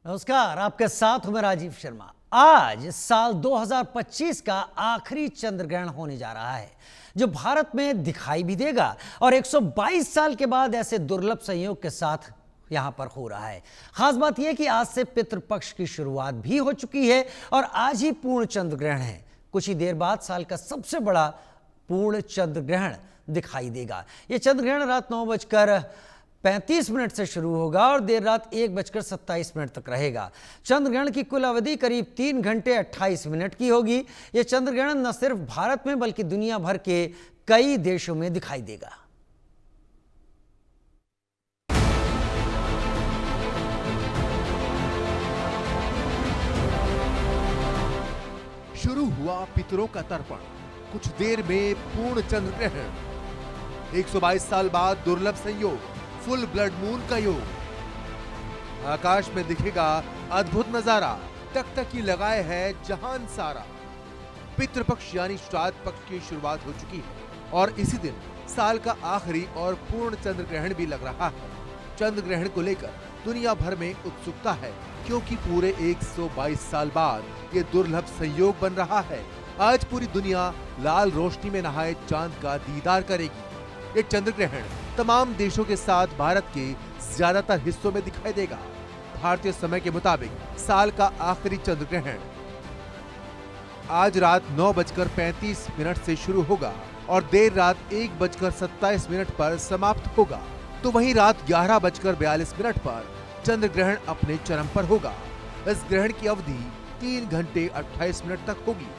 नमस्कार, आपके साथ हूं मैं राजीव शर्मा। आज साल 2025 का आखिरी चंद्र ग्रहण होने जा रहा है, जो भारत में दिखाई भी देगा और 122 साल के बाद ऐसे दुर्लभ संयोग के साथ यहां पर हो रहा है। खास बात यह कि आज से पितृपक्ष की शुरुआत भी हो चुकी है और आज ही पूर्ण चंद्र ग्रहण है। कुछ ही देर बाद साल का सबसे बड़ा पूर्ण चंद्र ग्रहण दिखाई देगा। यह चंद्र ग्रहण रात 9:35 से शुरू होगा और देर रात 1:27 तक रहेगा। चंद्र ग्रहण की कुल अवधि करीब 3 घंटे 28 मिनट की होगी। यह चंद्र ग्रहण न सिर्फ भारत में बल्कि दुनिया भर के कई देशों में दिखाई देगा। शुरू हुआ पितरों का तर्पण, कुछ देर में पूर्ण चंद्र ग्रहण, 122 साल बाद दुर्लभ संयोग, फुल ब्लड मून का योग। आकाश में दिखेगा अद्भुत नजारा, टकटकी लगाए है जहान सारा। पितृपक्ष यानी श्राद्ध पक्ष की शुरुआत हो चुकी है और इसी दिन साल का आखिरी और पूर्ण चंद्र ग्रहण भी लग रहा है। चंद्र ग्रहण को लेकर दुनिया भर में उत्सुकता है, क्योंकि पूरे 122 साल बाद ये दुर्लभ संयोग बन रहा है। आज पूरी दुनिया लाल रोशनी में नहाए चांद का दीदार करेगी। ये चंद्र ग्रहण तमाम देशों के साथ भारत के ज्यादातर हिस्सों में दिखाई देगा। भारतीय समय के मुताबिक साल का आखिरी चंद्र ग्रहण आज रात 9:35 से शुरू होगा और देर रात 1:27 पर समाप्त होगा। तो वहीं रात 11:42 पर चंद्र ग्रहण अपने चरम पर होगा। इस ग्रहण की अवधि 3 घंटे 28 मिनट तक होगी।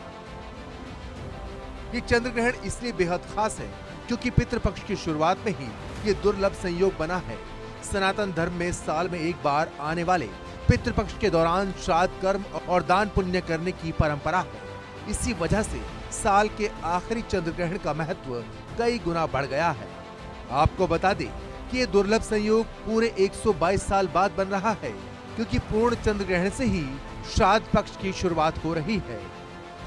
ये चंद्र ग्रहण इसलिए बेहद खास है क्योंकि पितृपक्ष की शुरुआत में ही ये दुर्लभ संयोग बना है। सनातन धर्म में साल में एक बार आने वाले पितृपक्ष के दौरान श्राद्ध कर्म और दान पुण्य करने की परंपरा है। इसी वजह से साल के आखिरी चंद्र ग्रहण का महत्व कई गुना बढ़ गया है। आपको बता दें कि ये दुर्लभ संयोग पूरे 122 साल बाद बन रहा है, क्योंकि पूर्ण चंद्र ग्रहण से ही श्राद्ध पक्ष की शुरुआत हो रही है।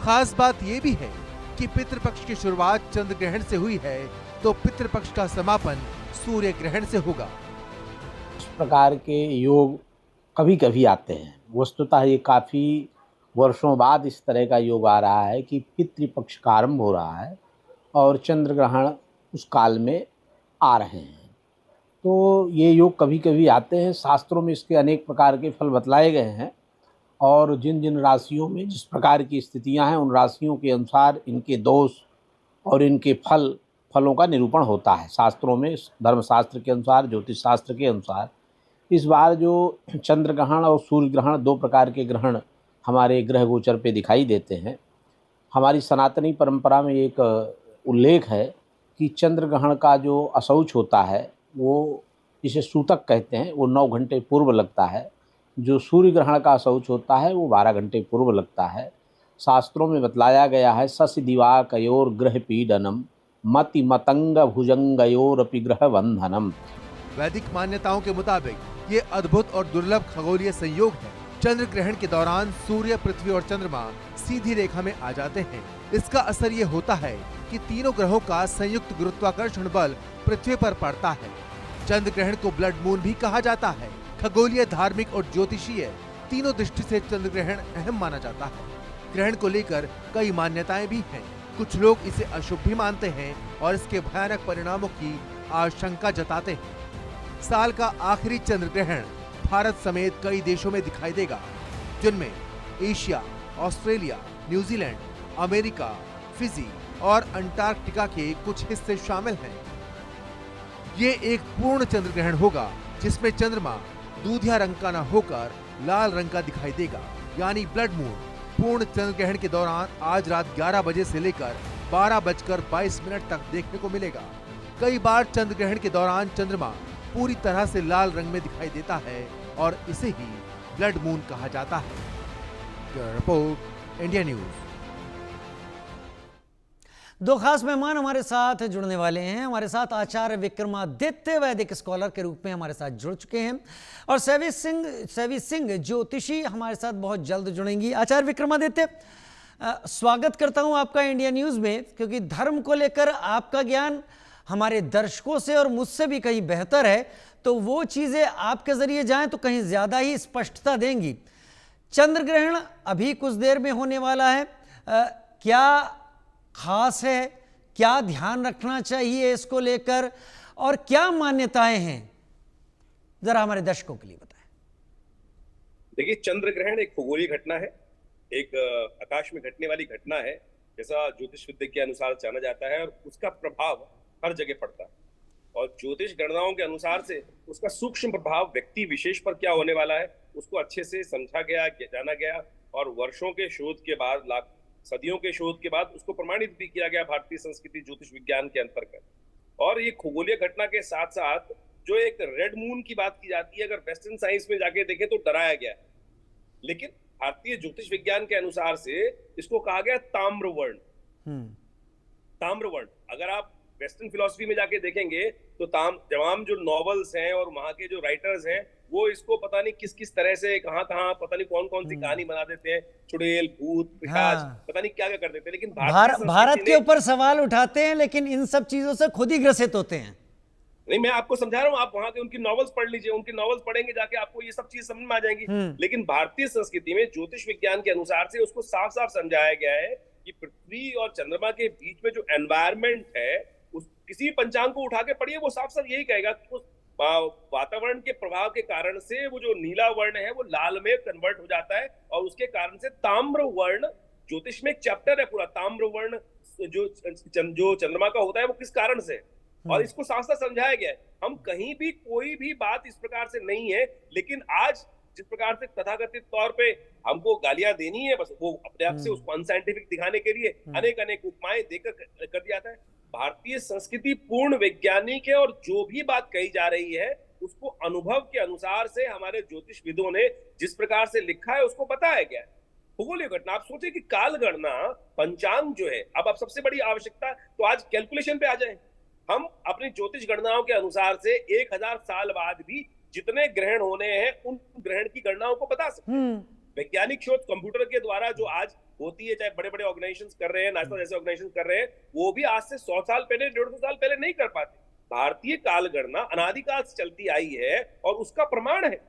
खास बात ये भी है कि पितृपक्ष की शुरुआत चंद्र ग्रहण से हुई है, तो पितृपक्ष का समापन सूर्य ग्रहण से होगा। इस प्रकार के योग कभी कभी आते हैं। वस्तुतः ये काफ़ी वर्षों बाद इस तरह का योग आ रहा है कि पितृपक्ष का आरंभ हो रहा है और चंद्र ग्रहण उस काल में आ रहे हैं। तो ये योग कभी कभी आते हैं। शास्त्रों में इसके अनेक प्रकार के फल बतलाए गए हैं और जिन जिन राशियों में जिस प्रकार की स्थितियां हैं, उन राशियों के अनुसार इनके दोष और इनके फलों का निरूपण होता है। शास्त्रों में धर्मशास्त्र के अनुसार, ज्योतिष शास्त्र के अनुसार इस बार जो चंद्र ग्रहण और सूर्य ग्रहण, दो प्रकार के ग्रहण हमारे ग्रह गोचर पे दिखाई देते हैं। हमारी सनातनी परंपरा में एक उल्लेख है कि चंद्र ग्रहण का जो असौच होता है, वो जिसे सूतक कहते हैं, वो 9 घंटे पूर्व लगता है। जो सूर्य ग्रहण का असौच होता है वो 12 घंटे पूर्व लगता है। शास्त्रों में बतलाया गया है, शशि दिवाकयोर ग्रह पीडनम मति मतंग भुजंगयोरपि ग्रह बंधनम। वैदिक मान्यताओं के मुताबिक ये अद्भुत और दुर्लभ खगोलीय संयोग है। चंद्र ग्रहण के दौरान सूर्य, पृथ्वी और चंद्रमा सीधी रेखा में आ जाते हैं। इसका असर ये होता है कि तीनों ग्रहों का संयुक्त गुरुत्वाकर्षण बल पृथ्वी पर पड़ता है। चंद्र ग्रहण को ब्लड मून भी कहा जाता है। खगोलीय, धार्मिक और ज्योतिषीय तीनों दृष्टि से चंद्र ग्रहण अहम माना जाता है। ग्रहण को लेकर कई मान्यताएं भी हैं। कुछ लोग इसे अशुभ भी मानते हैं और इसके भयानक परिणामों की आशंका जताते हैं। साल का आखिरी चंद्र ग्रहण भारत समेत कई देशों में दिखाई देगा, जिनमें Asia, Australia, New Zealand, America, Fiji और अंटार्कटिका के कुछ हिस्से शामिल हैं। ये एक पूर्ण चंद्र ग्रहण होगा जिसमें चंद्रमा दूधिया रंग का न होकर लाल रंग का दिखाई देगा, यानी ब्लड मून। पूर्ण चंद्र ग्रहण के दौरान आज रात 11 बजे से लेकर 12:22 तक देखने को मिलेगा। कई बार चंद्र ग्रहण के दौरान चंद्रमा पूरी तरह से लाल रंग में दिखाई देता है और इसे ही ब्लड मून कहा जाता है। Report, India news. दो खास मेहमान हमारे साथ जुड़ने वाले हैं। हमारे साथ आचार्य विक्रमादित्य वैदिक स्कॉलर के रूप में हमारे साथ जुड़ चुके हैं और सेवी सिंह ज्योतिषी हमारे साथ बहुत जल्द जुड़ेंगी। आचार्य विक्रमादित्य, स्वागत करता हूं आपका इंडिया न्यूज़ में, क्योंकि धर्म को लेकर आपका ज्ञान हमारे दर्शकों से और मुझसे भी कहीं बेहतर है। तो वो चीजें आपके जरिए जाएं तो कहीं ज्यादा ही स्पष्टता देंगी। चंद्र ग्रहण अभी कुछ देर में होने वाला है, क्या खास है, क्या ध्यान रखना चाहिए इसको लेकर और क्या मान्यताएं हैं, जरा हमारे दर्शकों के लिए बताएं। देखिए, चंद्र ग्रहण एक खगोलीय घटना है, एक आकाश में घटने वाली घटना है, जैसा ज्योतिष विद्या के अनुसार जाना जाता है, और उसका प्रभाव हर जगह पड़ता है। और ज्योतिष गणनाओं के अनुसार से उसका सूक्ष्म प्रभाव व्यक्ति विशेष पर क्या होने वाला है उसको अच्छे से समझा गया, जाना गया, और वर्षों के शोध के बाद, लाख सदियों के शोध के बाद उसको प्रमाणित भी किया गया भारतीय संस्कृति ज्योतिष विज्ञान के अंतर्गत। और ये खगोलीय घटना के साथ साथ जो एक रेड मून की बात की जाती है, अगर वेस्टर्न साइंस में जाके देखें तो डराया गया है, लेकिन भारतीय ज्योतिष विज्ञान के अनुसार से इसको कहा गया ताम्रवर्ण। ताम्रवर्ण, अगर आप वेस्टर्न फिलॉसफी में जाके देखेंगे तो तमाम जो नॉवेल्स हैं और वहां के जो राइटर्स हैं वो इसको पता नहीं किस किस तरह से कहां पता नहीं कौन कौन सी कहानी बना देते हैं, चुड़ैल, भूत, पिशाच, पता नहीं क्या क्या कर देते हैं। लेकिन भारत के ऊपर सवाल उठाते हैं, लेकिन इन सब चीजों से खुद ही ग्रसित होते हैं। नहीं, मैं आपको समझा रहा हूँ, आप वहां के उनकी नॉवेल्स पढ़ लीजिए, उनकी नॉवेल्स पढ़ेंगे जाके आपको ये सब चीज समझ में आ जाएंगी। लेकिन भारतीय संस्कृति में ज्योतिष विज्ञान के अनुसार से उसको साफ साफ समझाया गया है कि पृथ्वी और चंद्रमा के बीच में जो एनवायरमेंट है, उस किसी पंचांग को उठा के पढ़िए, वो साफ साफ यही कहेगा कि उस वातावरण के प्रभाव के कारण से वो जो नीला वर्ण है वो लाल में कन्वर्ट हो जाता है, और उसके कारण से ताम्र वर्ण, ज्योतिष में एक चैप्टर है पूरा, ताम्र वर्ण जो चंद्रमा का होता है वो किस कारण से, और इसको साफ साफ समझाया गया है। हम कहीं भी कोई भी बात इस प्रकार से नहीं है, लेकिन आज जिस प्रकार से तथाकथित तौर पे हमको गालियां देनी है, बस वो अपने आप से उसको अनसाइंटिफिक दिखाने के लिए अनेक अनेक उपमाएं देकर कर दिया जाता है। भारतीय संस्कृति पूर्ण वैज्ञानिक है, और जो भी बात कही जा रही है उसको अनुभव के अनुसार से हमारे ज्योतिषविदों ने जिस प्रकार से लिखा है उसको बताया गया है। खगोलीय घटना, आप सोचे कि काल गणना, पंचांग जो है, अब सबसे बड़ी आवश्यकता तो आज कैलकुलेशन पे आ जाए। हम अपनी ज्योतिष गणनाओं के अनुसार से 1000 साल बाद भी जितने ग्रहण होने हैं उन ग्रहण की गणनाओं को बता सकते हैं। वैज्ञानिक शोध कंप्यूटर के द्वारा जो आज होती है, चाहे बड़े बड़े ऑर्गेनाइजेशंस कर रहे हैं, नासा जैसे ऑर्गेनाइजेशन कर रहे हैं, वो भी आज से 100 साल पहले, 150 साल पहले नहीं कर पाते। भारतीय काल गणना अनादिकाल से चलती आई है और उसका प्रमाण है।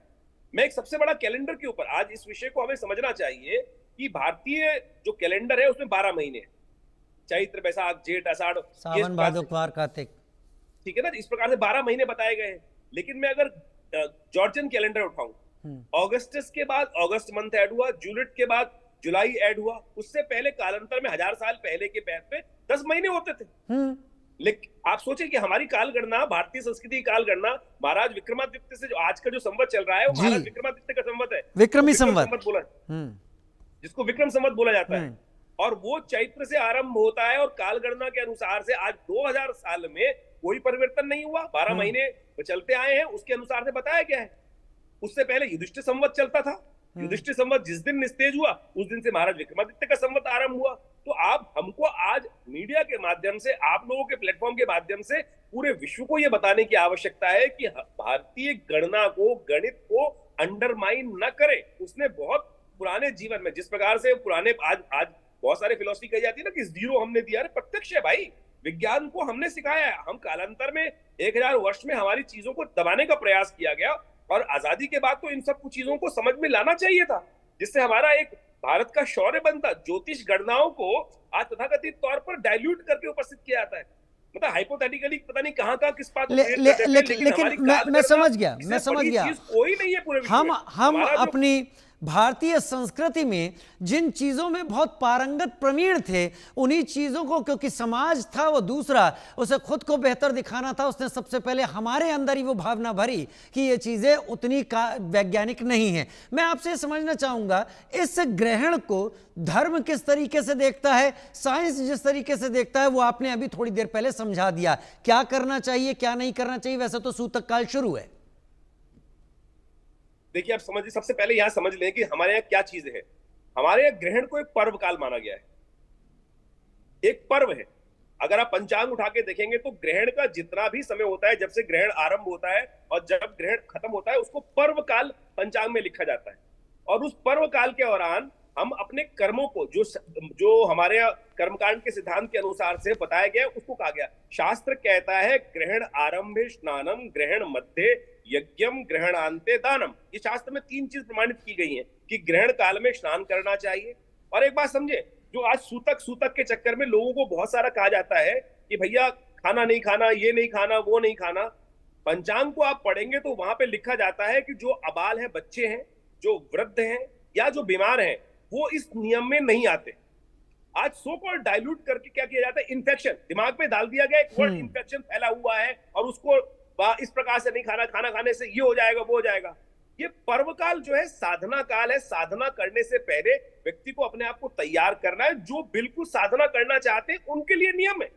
मैं एक सबसे बड़ा कैलेंडर के ऊपर, आज इस विषय को हमें समझना चाहिए कि भारतीय जो कैलेंडर है उसमें 12 महीने हैं, चैत्र, बैसाख, जेठ, आषाढ़, सावन, भादो, कुवार, कार्तिक, ठीक है ना, इस प्रकार से 12 महीने बताए गए हैं। लेकिन मैं अगर जॉर्जियन कैलेंडर उठाऊं, अगस्टस के बाद अगस्त मंथ ऐड हुआ, जूलिट के बाद जुलाई ऐड हुआ, उससे पहले कालांतर में 1000 साल पहले के पैर पे 10 महीने होते थे। लेकिन आप सोचे कि हमारी काल गणना, भारतीय संस्कृति की काल गणना महाराज विक्रमादित्य से, जो आज का जो संवत चल रहा है वो महाराज विक्रमादित्य का संवत है, विक्रमी संवत बोला, जिसको विक्रम संवत बोला जाता है, और वो चैत्र से आरंभ होता है। और काल गणना के अनुसार से आज 2000 साल में कोई परिवर्तन नहीं हुआ, 12 महीने चलते आए हैं, उसके अनुसार से बताया गया है। उससे पहले युधिष्ठिर संवत चलता था, युधिष्ठिर संवत जिस दिन निस्तेज हुआ उस दिन से महाराज विक्रमादित्य का संवत आरंभ हुआ। तो आप हमको आज मीडिया के माध्यम से, आप लोगों के प्लेटफॉर्म के माध्यम से पूरे विश्व को यह बताने की आवश्यकता है कि भारतीय गणना को, गणित को अंडरमाइन न करे। उसने बहुत पुराने जीवन में, जिस प्रकार से पुराने, आज बहुत सारे फिलॉसफी कही जाती है ना कि जीरो हमने दिया, अरे प्रत्यक्ष है भाई, विज्ञान को हमने सिखाया है। हम कालांतर में 1000 वर्ष में हमारी चीजों को दबाने का प्रयास किया गया, और आजादी के बाद तो इन सब कुछ चीजों को समझ में लाना चाहिए था, जिससे हमारा एक भारत का शौर्य बनता। ज्योतिष गणनाओं को आज तथाकथित तौर पर डाइल्यूट करके उपस्थित किया जाता है, मतलब हाइपोथेटिकली पता नहीं कहां किस बात, लेकिन मैं समझ गया, कोई नहीं है पूरे विश्व में। हम अपनी भारतीय संस्कृति में जिन चीज़ों में बहुत पारंगत प्रवीण थे, उन्हीं चीज़ों को, क्योंकि समाज था वो दूसरा, उसे खुद को बेहतर दिखाना था, उसने सबसे पहले हमारे अंदर ही वो भावना भरी कि ये चीज़ें उतनी वैज्ञानिक नहीं हैं। मैं आपसे समझना चाहूँगा, इस ग्रहण को धर्म किस तरीके से देखता है, साइंस जिस तरीके से देखता है, वो आपने अभी थोड़ी देर पहले समझा दिया। क्या करना चाहिए, क्या नहीं करना चाहिए, वैसे तो सूतक काल शुरू है। देखिए, आप समझिए, सबसे पहले यहां समझ लें कि हमारे यहाँ क्या चीजें हैं। हमारे यहाँ ग्रहण को एक पर्व काल माना गया है, एक पर्व है। अगर आप पंचांग उठा के देखेंगे तो ग्रहण का जितना भी समय होता है, जब से ग्रहण आरंभ होता है और जब ग्रहण खत्म होता है, उसको पर्व काल पंचांग में लिखा जाता है। और उस पर्व काल के दौरान हम अपने कर्मों को जो हमारे यहाँ कर्मकांड के सिद्धांत के अनुसार से बताया गया है उसको कहा गया। शास्त्र कहता है ग्रहण आरंभे स्नानम, ग्रहण मध्य यज्ञम, ग्रहणांते दानम। ये शास्त्र में 3 चीज प्रमाणित की गई हैं कि ग्रहण काल में स्नान करना चाहिए। और एक बात समझे, जो आज सूतक के चक्कर में लोगों को बहुत सारा कहा जाता है कि भैया खाना नहीं खाना, ये नहीं खाना, वो नहीं खाना। पंचांग को आप पढ़ेंगे तो वहां पे लिखा जाता है कि जो अबाल है, बच्चे हैं, जो वृद्ध हैं या जो बीमार हैं, वो इस नियम में नहीं आते। आज सो कॉल्ड डाइल्यूट करके क्या किया जाता है, इन्फेक्शन दिमाग में डाल दिया गया, एक वर्ड इन्फेक्शन फैला हुआ है और उसको इस प्रकार से नहीं खाना, खाना खाने से ये हो जाएगा, वो हो जाएगा। ये पर्व काल जो है साधना काल है। साधना करने से पहले व्यक्ति को अपने आप को तैयार करना है। जो बिल्कुल साधना करना चाहते हैं उनके लिए नियम है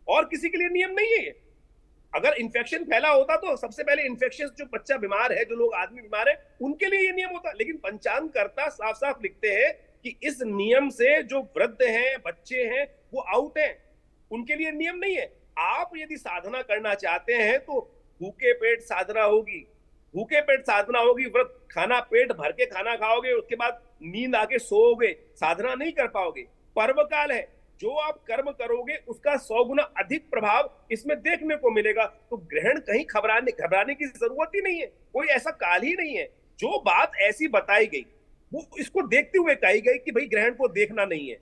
और किसी के लिए नियम नहीं है ये। अगर इन्फेक्शन फैला होता तो सबसे पहले इन्फेक्शन, जो बच्चा बीमार है, जो लोग आदमी बीमार है, उनके लिए ये नियम होता। लेकिन पंचांग कर्ता साफ साफ लिखते हैं कि इस नियम से जो वृद्ध हैं, बच्चे हैं, वो आउट हैं, उनके लिए नियम नहीं है। आप यदि साधना करना चाहते हैं तो भूखे पेट साधना होगी, भूखे पेट साधना होगी, व्रत खाना, पेट भर के खाना खाओगे, उसके बाद नींद आके सोओगे, साधना नहीं कर पाओगे। पर्व काल है, जो आप कर्म करोगे उसका 100 गुना अधिक प्रभाव इसमें देखने को मिलेगा। तो ग्रहण कहीं घबराने की जरूरत ही नहीं है, कोई ऐसा काल ही नहीं है। जो बात ऐसी बताई गई वो इसको देखते हुए कही गई कि भाई ग्रहण को देखना नहीं है।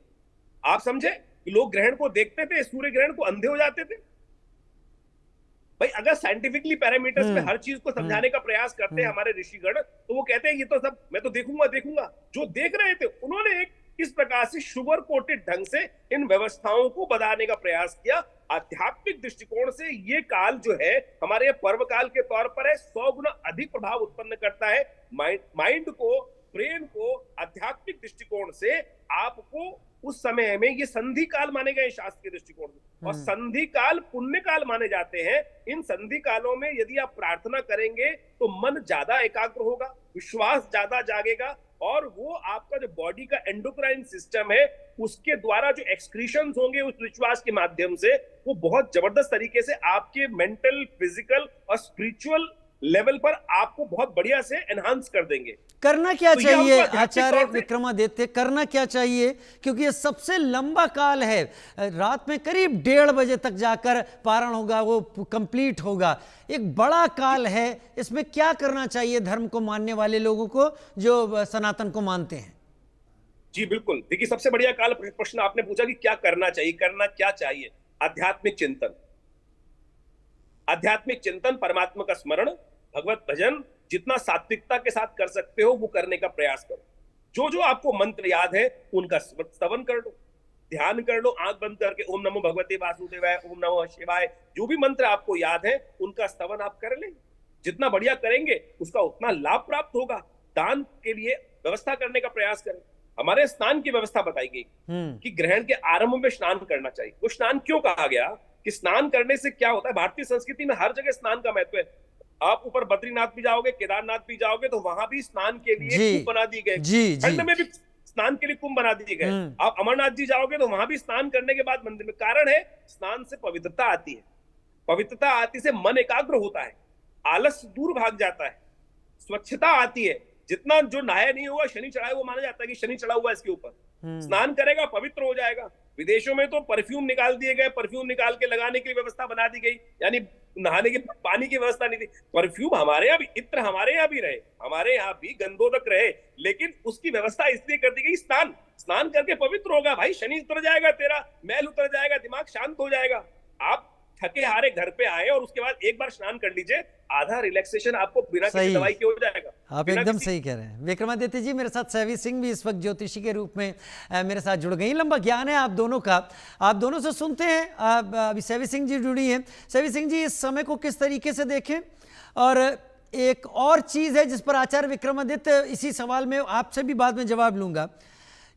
आप समझे कि लोग ग्रहण को देखते थे, सूर्य ग्रहण को अंधे हो जाते थे। भाई अगर साइंटिफिकली पैरामीटर्स में हर चीज को समझाने का प्रयास करते हैं हमारे ऋषिगण, तो वो कहते हैं ये तो सब मैं तो देखूंगा। जो देख रहे थे उन्होंने एक इस प्रकार से शुगर कोटेड ढंग से इन व्यवस्थाओं को बताने का प्रयास किया। आध्यात्मिक दृष्टिकोण से ये काल जो है हमारे पर्व काल के तौर पर है, 100 गुना अधिक प्रभाव उत्पन्न करता है माइंड को, ब्रेन को। आध्यात्मिक दृष्टिकोण से आपको उस समय में ये संधि काल माने गए शास्त्र के दृष्टिकोण से, और संधि काल पुण्य काल माने जाते हैं। इन संधि कालों में यदि आप प्रार्थना करेंगे तो मन ज्यादा एकाग्र होगा, विश्वास ज्यादा जागेगा, और वो आपका जो बॉडी का एंडोक्राइन सिस्टम है उसके द्वारा जो एक्सक्रीशंस होंगे उस विश्वास के माध्यम से, वो बहुत जबरदस्त तरीके से आपके मेंटल, फिजिकल और स्पिरिचुअल लेवल पर आपको बहुत बढ़िया से एनहांस कर देंगे। करना क्या तो चाहिए आचार्य विक्रमादित्य, करना क्या चाहिए? क्योंकि ये सबसे लंबा काल है, रात में करीब 1:30 बजे तक जाकर पारण होगा, वो कंप्लीट होगा, एक बड़ा काल है। इसमें क्या करना चाहिए धर्म को मानने वाले लोगों को, जो सनातन को मानते हैं? जी बिल्कुल, देखिए सबसे बढ़िया काल प्रश्न आपने पूछा कि क्या करना चाहिए, करना क्या चाहिए। आध्यात्मिक चिंतन, आध्यात्मिक चिंतन, परमात्मा का स्मरण, भगवत भजन, जितना सात्विकता के साथ कर सकते हो वो करने का प्रयास करो। जो जो आपको मंत्र याद है उनका स्तवन कर लो, ध्यान कर लो, आंख बंद करके ओम नमो भगवते वासुदेवाय, ओम नमो शिवाय, जो भी मंत्र आपको याद है उनका स्तवन आप कर लें। जितना बढ़िया करेंगे उसका उतना लाभ प्राप्त होगा। दान के लिए व्यवस्था करने का प्रयास करें। हमारे स्नान की व्यवस्था बताई गई कि ग्रहण के आरंभ में स्नान करना चाहिए। वो स्नान क्यों कहा गया कि स्नान करने से क्या होता है? भारतीय संस्कृति में हर जगह स्नान का महत्व है। आप ऊपर बद्रीनाथ भी जाओगे, केदारनाथ भी जाओगे तो वहां भी स्नान के लिए कुंभ बना दिए गए, ठंड में भी स्नान के लिए कुंभ बना दिए गए। आप अमरनाथ जी जाओगे तो वहां भी स्नान करने के बाद मंदिर में, कारण है स्नान से पवित्रता आती है, पवित्रता आती से मन एकाग्र होता है, आलस दूर भाग जाता है, स्वच्छता आती है। जितना जो नहाया नहीं हुआ शनि चढ़ाया, वो माना जाता है कि शनि चढ़ा हुआ इसके ऊपर। स्नान करेगा पवित्र हो जाएगा। विदेशों में तो परफ्यूम निकाल दिए गए, परफ्यूम निकाल के लगाने की व्यवस्था बना दी गई, यानी नहाने के पानी की व्यवस्था नहीं थी। परफ्यूम हमारे यहाँ भी, इत्र हमारे यहाँ भी रहे, हमारे यहाँ भी गंधोदक रहे, लेकिन उसकी व्यवस्था इसलिए कर दी गई स्नान करके पवित्र होगा भाई, शनि उतर जाएगा, तेरा मैल उतर जाएगा, दिमाग शांत हो जाएगा। आप थके हारे घर पे आए और उसके बाद एक बार स्नान कर लीजिए, आधा रिलैक्सेशन आपको बिना किसी दवाई के हो जाएगा। आप एकदम सही कह रहे हैं। विक्रमादित्य जी, मेरे साथ सैवी सिंह भी इस वक्त ज्योतिषी के रूप में मेरे साथ जुड़ गई। लंबा ज्ञान है आप दोनों का, आप दोनों से सुनते हैं। अभी सैवी सिंह जी जुड़ी हैं। सैवी सिंह जी, इस समय को किस तरीके से देखें? और एक और चीज़ है जिस पर आचार्य विक्रमादित्य, इसी सवाल में आपसे भी बाद में जवाब लूँगा,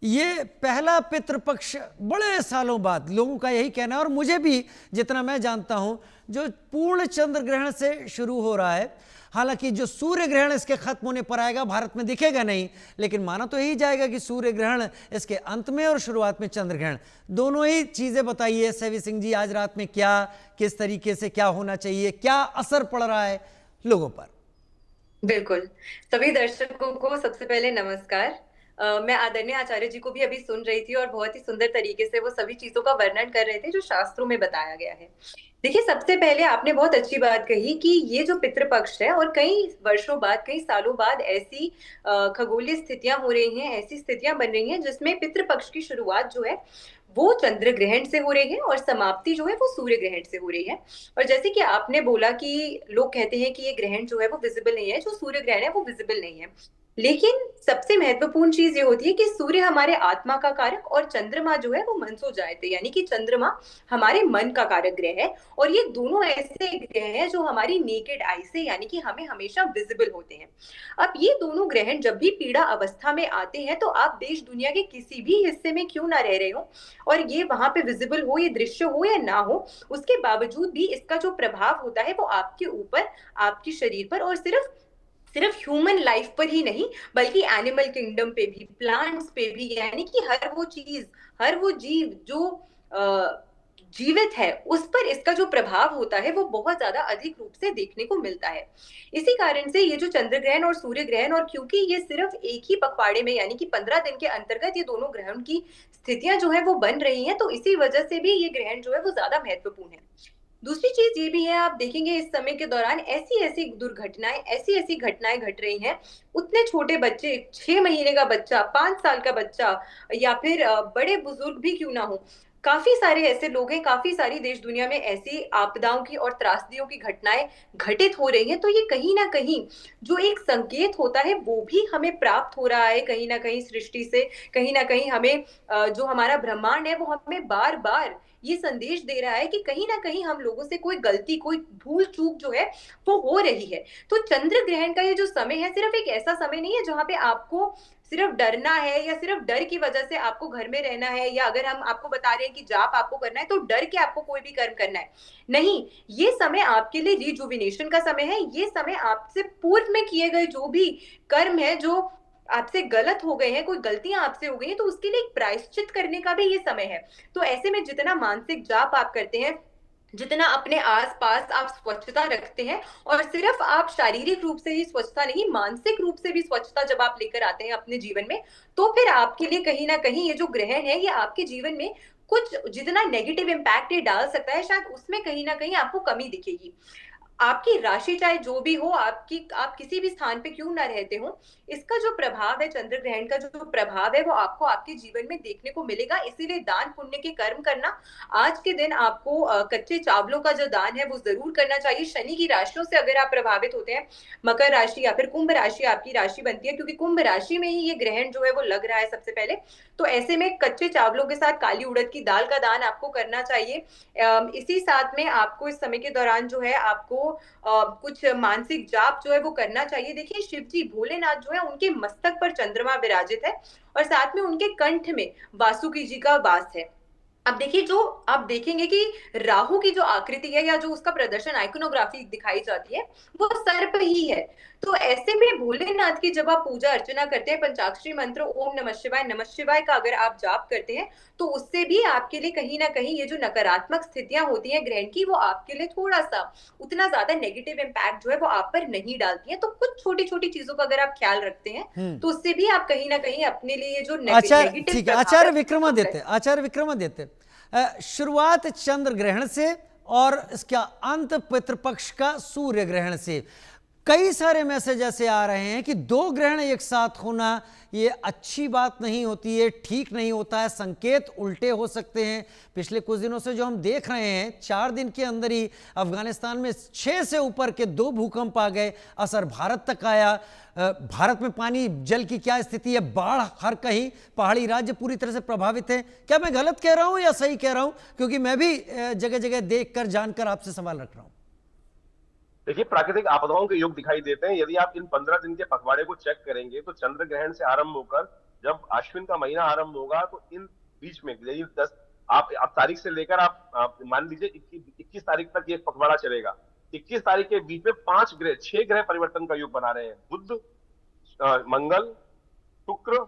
ये पहला पितृपक्ष बड़े सालों बाद, लोगों का यही कहना है और मुझे भी जितना मैं जानता हूं, जो पूर्ण चंद्र ग्रहण से शुरू हो रहा है। हालांकि जो सूर्य ग्रहण इसके खत्म होने पर आएगा, भारत में दिखेगा नहीं, लेकिन माना तो यही जाएगा कि सूर्य ग्रहण इसके अंत में और शुरुआत में चंद्र ग्रहण, दोनों ही चीजें बताइए सैवी सिंह जी, आज रात में क्या, किस तरीके से क्या होना चाहिए, क्या असर पड़ रहा है लोगों पर? बिल्कुल, सभी दर्शकों को सबसे पहले नमस्कार। मैं आदरणीय आचार्य जी को भी अभी सुन रही थी और बहुत ही सुंदर तरीके से वो सभी चीजों का वर्णन कर रहे थे जो शास्त्रों में बताया गया है। देखिए, सबसे पहले आपने बहुत अच्छी बात कही कि ये जो पितृपक्ष है और कई वर्षों बाद, कई सालों बाद ऐसी खगोलीय स्थितियां हो रही हैं, ऐसी स्थितियां बन रही हैं जिसमें पितृपक्ष की शुरुआत जो है वो चंद्र ग्रहण से हो रही है और समाप्ति जो है वो सूर्य ग्रहण से हो रही है। और जैसे कि आपने बोला कि लोग कहते हैं कि ये ग्रहण जो है वो विजिबल नहीं है, जो सूर्य ग्रहण है वो विजिबल नहीं है, लेकिन सबसे महत्वपूर्ण चीज ये होती है कि सूर्य हमारे आत्मा का कारक और चंद्रमा जो है वो मनसो जायते, यानी कि चंद्रमा हमारे मन का कारक ग्रह है। और ये दोनों ऐसे ग्रह हैं जो हमारी नेकेड आई से, यानी कि हमें हमेशा विजिबल होते हैं। अब ये दोनों ग्रहण जब भी पीड़ा अवस्था में आते हैं, तो आप देश दुनिया के किसी भी हिस्से में क्यों ना रह रहे हो और ये वहां पे विजिबल हो, ये दृश्य हो या ना हो, उसके बावजूद भी इसका जो प्रभाव होता है वो आपके ऊपर, आपके शरीर पर, और सिर्फ सिर्फ ह्यूमन लाइफ पर ही नहीं बल्कि एनिमल किंगडम पे भी, प्लांट्स पे भी, यानी कि हर वो चीज, हर वो जीव जो जीवित है उस पर इसका जो प्रभाव होता है वो बहुत ज्यादा अधिक रूप से देखने को मिलता है। इसी कारण से ये जो चंद्र ग्रहण और सूर्य ग्रहण, और क्योंकि ये सिर्फ एक ही पखवाड़े में यानी कि 15 दिन के अंतर्गत ये दोनों ग्रहण की स्थितियां जो है वो बन रही हैं, तो इसी वजह से भी ये ग्रहण जो है वो ज्यादा महत्वपूर्ण है। दूसरी चीज ये भी है, आप देखेंगे इस समय के दौरान ऐसी ऐसी दुर्घटनाएं, ऐसी ऐसी घटनाएं घट रही हैं। उतने छोटे बच्चे, 6 महीने का बच्चा, 5 साल का बच्चा, या फिर बड़े बुजुर्ग भी क्यों ना हो, काफी सारे ऐसे लोग हैं, काफी सारी देश दुनिया में ऐसी आपदाओं की और त्रासदियों की घटनाएं घटित हो रही हैं। तो ये कहीं ना कहीं जो एक संकेत होता है वो भी हमें प्राप्त हो रहा है कहीं ना कहीं सृष्टि से, कहीं ना कहीं हमें जो हमारा ब्रह्मांड है वो हमें बार बार ये संदेश दे रहा है कि कहीं ना कहीं हम लोगों से कोई गलती, कोई भूल चूक जो है वो हो रही है। तो चंद्र ग्रहण का ये जो समय है सिर्फ एक ऐसा समय नहीं है जहां पे आपको सिर्फ डरना है या सिर्फ डर की वजह से आपको घर में रहना है, या अगर हम आपको बता रहे हैं कि जाप आपको करना है तो डर के आपको कोई भी कर्म करना है। नहीं, ये समय आपके लिए रिजुविनेशन का समय है। ये समय आपसे पूर्व में किए गए जो भी कर्म है, जो आपसे गलत हो गए हैं, कोई गलतियां आपसे हो गई हैं, तो उसके लिए एक प्रायश्चित करने का भी ये समय है। तो ऐसे में जितना मानसिक जाप आप करते हैं, जितना अपने आसपास आप स्वच्छता रखते हैं, और सिर्फ आप शारीरिक रूप से ही स्वच्छता नहीं, मानसिक रूप से भी स्वच्छता जब आप लेकर आते हैं अपने जीवन में, तो फिर आपके लिए कहीं ना कहीं ये जो ग्रहण है ये आपके जीवन में कुछ जितना नेगेटिव इम्पैक्ट ये डाल सकता है, शायद उसमें कहीं ना कहीं आपको कमी दिखेगी। आपकी राशि चाहे जो भी हो, आप किसी भी स्थान पे क्यों ना रहते हो, इसका जो प्रभाव है, चंद्र ग्रहण का जो प्रभाव है वो आपको आपके जीवन में देखने को मिलेगा। इसीलिए दान पुण्य के कर्म करना, आज के दिन आपको कच्चे चावलों का जो दान है वो जरूर करना चाहिए। शनि की राशियों से अगर आप प्रभावित होते हैं, मकर राशि या फिर कुंभ राशि आपकी राशि बनती है, क्योंकि कुंभ राशि में ही ये ग्रहण जो है वो लग रहा है सबसे पहले, तो ऐसे में कच्चे चावलों के साथ काली उड़द की दाल का दान आपको करना चाहिए। इसी साथ में आपको इस समय के दौरान जो है आपको कुछ मानसिक जाप जो है वो करना चाहिए। देखिए, शिव जी भोलेनाथ जो है उनके मस्तक पर चंद्रमा विराजित है और साथ में उनके कंठ में वासुकी जी का वास है। अब देखिए, जो आप देखेंगे कि राहु की जो आकृति है या जो उसका प्रदर्शन आइकोनोग्राफी दिखाई जाती है वो सर्प ही है। तो ऐसे में भोलेनाथ की जब आप पूजा अर्चना करते हैं, पंचाक्षरी मंत्र ओम नमः शिवाय का अगर आप जाप करते हैं, तो उससे भी आपके लिए कहीं ना कहीं ये जो नकारात्मक स्थितियां होती हैं ग्रहण की, वो आपके लिए थोड़ा सा उतना ज्यादा नेगेटिव इम्पैक्ट जो है वो आप पर नहीं डालती है। तो कुछ छोटी छोटी चीजों का अगर आप ख्याल रखते हैं तो उससे भी आप कहीं ना कहीं अपने लिए जो आचार्य, ठीक है, आचार्य विक्रमादित्य, शुरुआत चंद्र ग्रहण से और इसका अंत पितृपक्ष का सूर्य ग्रहण से। कई सारे मैसेज ऐसे आ रहे हैं कि दो ग्रहण एक साथ होना ये अच्छी बात नहीं होती है, ठीक नहीं होता है, संकेत उल्टे हो सकते हैं। पिछले कुछ दिनों से जो हम देख रहे हैं, 4 दिन के अंदर ही अफगानिस्तान में 6 से ऊपर के 2 भूकंप आ गए, असर भारत तक आया। भारत में पानी जल की क्या स्थिति है, बाढ़ हर कहीं, पहाड़ी राज्य पूरी तरह से प्रभावित है। क्या मैं गलत कह रहा हूं या सही कह रहा हूं? क्योंकि मैं भी जगह जगह देखकर जानकर आपसे सवाल रख रहा हूं। देखिए, प्राकृतिक आपदाओं के योग दिखाई देते हैं। यदि आप इन 15 दिन के पखवाड़े को चेक करेंगे तो चंद्र ग्रहण से आरंभ होकर जब अश्विन का महीना आरंभ होगा, तो इन बीच में यदि 10 आप तारीख से लेकर आप मान लीजिए 21 तारीख तक ये पखवाड़ा चलेगा। 21 तारीख के बीच में 6 ग्रह परिवर्तन का योग बना रहे हैं। बुध, मंगल, शुक्र,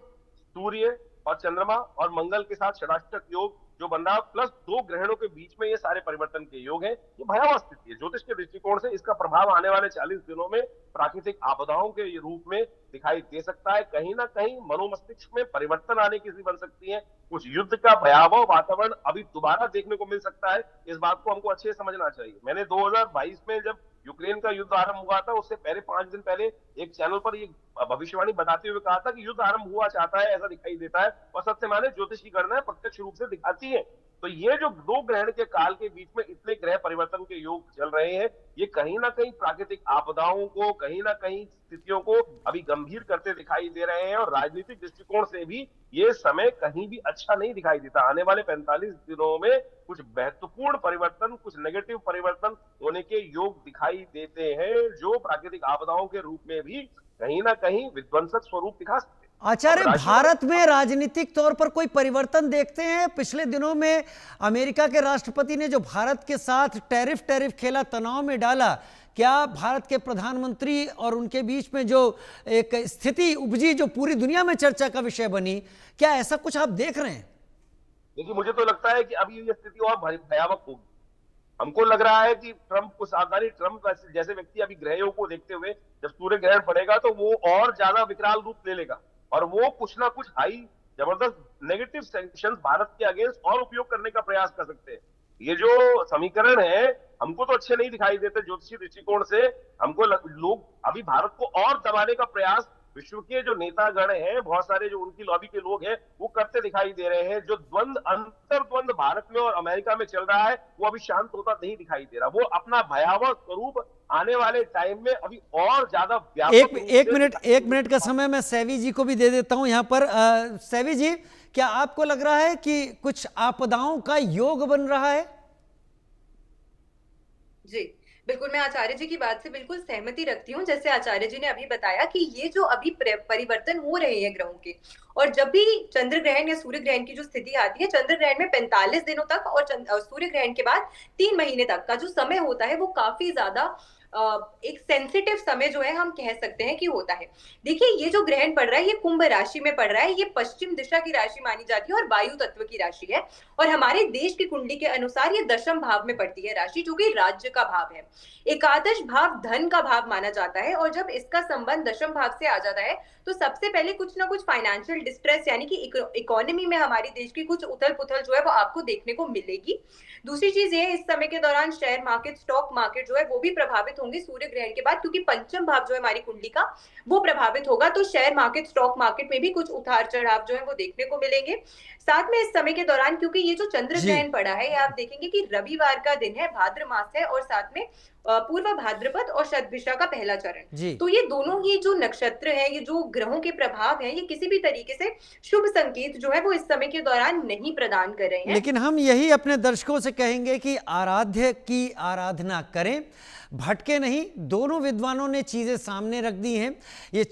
सूर्य और चंद्रमा, और मंगल के साथ षडाष्टक योग जो बन रहा है, प्लस 2 ग्रहणों के बीच में ये सारे परिवर्तन के योग हैं। ये भयावह स्थिति है। ज्योतिष के दृष्टिकोण से इसका प्रभाव आने वाले 40 दिनों में प्राकृतिक आपदाओं के रूप में दिखाई दिखाई दे सकता है। कहीं ना कहीं मनोमस्तिष्क में परिवर्तन आने की स्थिति बन सकती है। कुछ युद्ध का भयावह वातावरण अभी दोबारा देखने को मिल सकता है। इस बात को हमको अच्छे से समझना चाहिए। मैंने 2022 में जब यूक्रेन का युद्ध आरंभ हुआ था, उससे पहले 5 दिन पहले एक चैनल पर ये भविष्यवाणी बताते हुए कहा था कि युद्ध आरंभ हुआ चाहता है, ऐसा दिखाई देता है। और सत्य माने ज्योतिष की गणना प्रत्यक्ष रूप से दिखाती है। तो ये जो दो ग्रहण के काल के बीच में इतने ग्रह परिवर्तन के योग चल रहे हैं, ये कहीं ना कहीं प्राकृतिक आपदाओं को, कहीं ना कहीं स्थितियों को अभी गंभीर करते दिखाई दे रहे हैं। और राजनीतिक दृष्टिकोण से भी ये समय कहीं भी अच्छा नहीं दिखाई देता। आने वाले 45 दिनों में कुछ महत्वपूर्ण परिवर्तन, कुछ नेगेटिव परिवर्तन होने के योग दिखाई देते हैं, जो प्राकृतिक आपदाओं के रूप में भी कहीं ना कहीं विध्वंसक स्वरूप दिखा सकते हैं। आचार्य, भारत में राजनीतिक तौर पर कोई परिवर्तन देखते हैं? पिछले दिनों में अमेरिका के राष्ट्रपति ने जो भारत के साथ टैरिफ खेला, तनाव में डाला, क्या भारत के प्रधानमंत्री और उनके बीच में जो एक स्थिति उपजी जो पूरी दुनिया में चर्चा का विषय बनी, क्या ऐसा कुछ आप देख रहे हैं? देखिए, मुझे तो लगता है कि अभी ये स्थिति और भयावह होगी। हमको लग रहा है कि ट्रंप को सावधानी, ट्रंप जैसे व्यक्ति अभी ग्रहों को देखते हुए जब सूर्य ग्रहण पड़ेगा तो वो और ज्यादा विकराल रूप ले लेगा और वो कुछ ना कुछ हाई जबरदस्त नेगेटिव सैंक्शंस भारत के अगेंस्ट और उपयोग करने का प्रयास कर सकते हैं। ये जो समीकरण है हमको तो अच्छे नहीं दिखाई देते ज्योतिषी दृष्टिकोण से। हमको लोग अभी भारत को और दबाने का प्रयास विश्व के जो नेतागण हैं, बहुत सारे जो उनकी लॉबी के लोग हैं, वो करते दिखाई दे रहे हैं। जो अंतर्द्वंद भारत में और अमेरिका में चल रहा है, वो अभी शांत होता नहीं दिखाई दे रहा। वो अपना भयावह स्वरूप आने वाले टाइम में अभी और ज्यादा व्यापक एक मिनट का समय मैं सैवी जी को भी दे देता हूं यहां पर। सैवी जी, क्या आपको लग रहा है कि कुछ आपदाओं का योग बन रहा है? जी बिल्कुल, मैं आचार्य जी की बात से बिल्कुल सहमति रखती हूँ। जैसे आचार्य जी ने अभी बताया कि ये जो अभी परिवर्तन हो रहे हैं ग्रहों के, और जब भी चंद्र ग्रहण या सूर्य ग्रहण की जो स्थिति आती है, चंद्र ग्रहण में 45 दिनों तक और सूर्य ग्रहण के बाद 3 महीने तक का जो समय होता है, वो काफी ज्यादा एक सेंसिटिव समय जो है हम कह सकते हैं कि होता है। देखिए, ये जो ग्रहण पड़ रहा है, ये कुंभ राशि में पड़ रहा है। ये पश्चिम दिशा की राशि मानी जाती है और वायु तत्व की राशि है। और हमारे देश की कुंडली के अनुसार ये दशम भाव में पड़ती है राशि, जो कि राज्य का भाव है। एकादश भाव धन का भाव माना जाता है। और जब इसका संबंध दशम भाव से आ जाता है, तो सबसे पहले कुछ ना कुछ फाइनेंशियल डिस्ट्रेस, यानी कि इकोनॉमी में हमारे देश की कुछ उथल पुथल जो है वो आपको देखने को मिलेगी। दूसरी चीज ये है, इस समय के दौरान शेयर मार्केट, स्टॉक मार्केट जो है वो भी प्रभावित होंगे सूर्य ग्रहण के बाद, क्योंकि पंचम भाव जो है हमारी कुंडली का, वो प्रभावित होगा। तो शेयर मार्केट, स्टॉक मार्केट में भी कुछ उतार चढ़ाव जो है वो देखने को मिलेंगे। साथ में इस समय के दौरान, क्योंकि ये जो चंद्र ग्रहण पड़ा है, ये आप देखेंगे कि रविवार का दिन है, भाद्र मास है, और साथ में पूर्व भाद्रपद और शतभिषा का पहला चरण। तो ये दोनों ही जो नक्षत्र है, ये जो ग्रहों के प्रभाव है, ये किसी भी तरीके से शुभ संकेत जो है वो इस समय के दौरान नहीं प्रदान कर रहे हैं। लेकिन हम यही अपने दर्शकों से कहेंगे कि आराध्य की आराधना करें, भटके नहीं। दोनों विद्वानों ने चीजें सामने रख दी हैं। ये